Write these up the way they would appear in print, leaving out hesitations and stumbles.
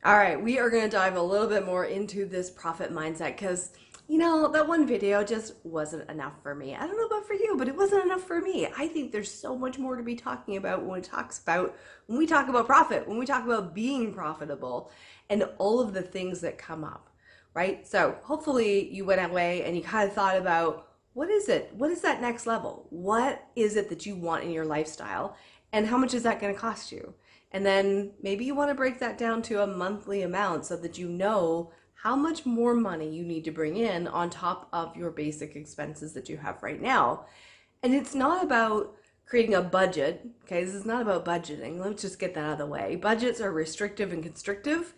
All right, we are going to dive a little bit more into this profit mindset because, that one video just wasn't enough for me. I don't know about for you, but it wasn't enough for me. I think there's so much more to be talking about when we talk about profit, when we talk about being profitable and all of the things that come up, right? So hopefully you went away and you kind of thought about what is it? What is that next level? What is it that you want in your lifestyle? And how much is that going to cost you? And then maybe you want to break that down to a monthly amount so that you know how much more money you need to bring in on top of your basic expenses that you have right now. And it's not about creating a budget. Okay, this is not about budgeting. Let's just get that out of the way. Budgets are restrictive and constrictive,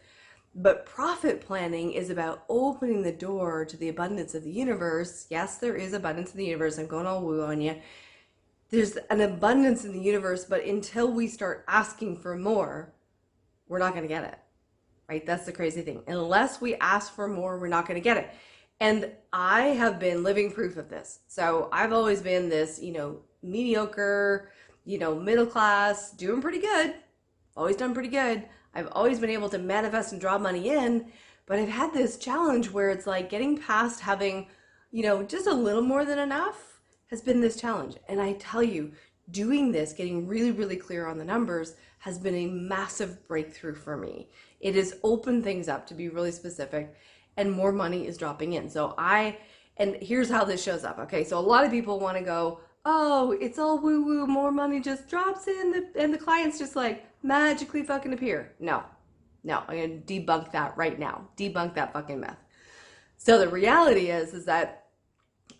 but profit planning is about opening the door to the abundance of the universe. Yes, there is abundance in the universe. I'm going all woo on you. There's an abundance in the universe, but until we start asking for more, we're not going to get it, right? That's the crazy thing. Unless we ask for more, we're not going to get it. And I have been living proof of this. So I've always been this, mediocre, middle class, doing pretty good, always done pretty good. I've always been able to manifest and draw money in, but I've had this challenge where it's like getting past having, just a little more than enough has been this challenge. And I tell you, doing this, getting really, really clear on the numbers has been a massive breakthrough for me. It has opened things up to be really specific and more money is dropping in. And here's how this shows up. Okay. So a lot of people want to go, oh, it's all woo woo, more money just drops in and the clients just like magically fucking appear. No, I'm going to debunk that right now. Debunk that fucking myth. So the reality is that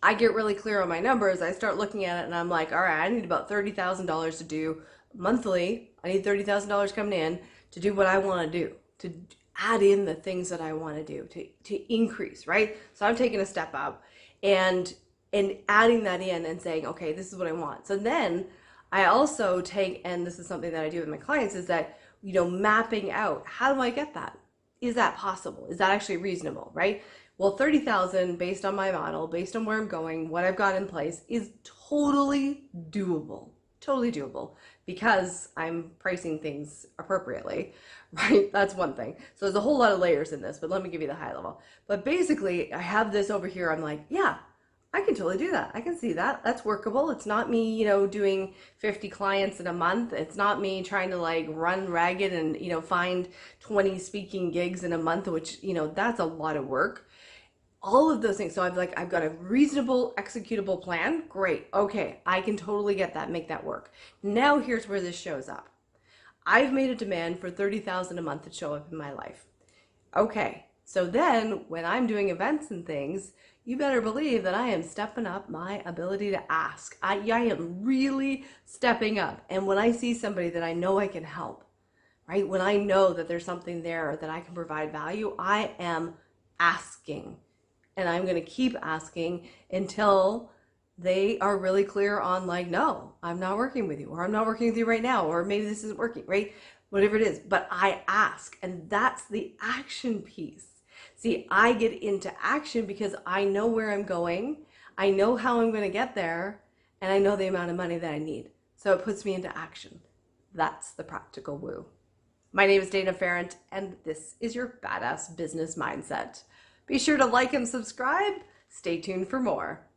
I get really clear on my numbers. I start looking at it and I'm like, all right, I need about $30,000 to do monthly. I need $30,000 coming in to do what I want to do, to add in the things that I want to do, to increase, right? So I'm taking a step up and adding that in and saying, okay, this is what I want. So then I also take, and this is something that I do with my clients, is that, mapping out, how do I get that? Is that possible? Is that actually reasonable, right? Well, 30,000 based on my model, based on where I'm going, what I've got in place is totally doable. Totally doable because I'm pricing things appropriately, right? That's one thing. So there's a whole lot of layers in this, but let me give you the high level. But basically, I have this over here. I'm like, yeah, I can totally do that. I can see that. That's workable. It's not me, doing 50 clients in a month. It's not me trying to like run ragged and, find 20 speaking gigs in a month, which, that's a lot of work. All of those things. So I've got a reasonable executable plan. Great. Okay. I can totally get that, make that work. Now here's where this shows up. I've made a demand for 30,000 a month to show up in my life. Okay. So then when I'm doing events and things, you better believe that I am stepping up my ability to ask. I am really stepping up. And when I see somebody that I know I can help, right? When I know that there's something there that I can provide value, I am asking. And I'm going to keep asking until they are really clear on like, no, I'm not working with you, or I'm not working with you right now, or maybe this isn't working, right? Whatever it is. But I ask, and that's the action piece. See, I get into action because I know where I'm going, I know how I'm going to get there, and I know the amount of money that I need. So it puts me into action. That's the practical woo. My name is Dana Ferrant, and this is your badass business mindset. Be sure to like and subscribe. Stay tuned for more.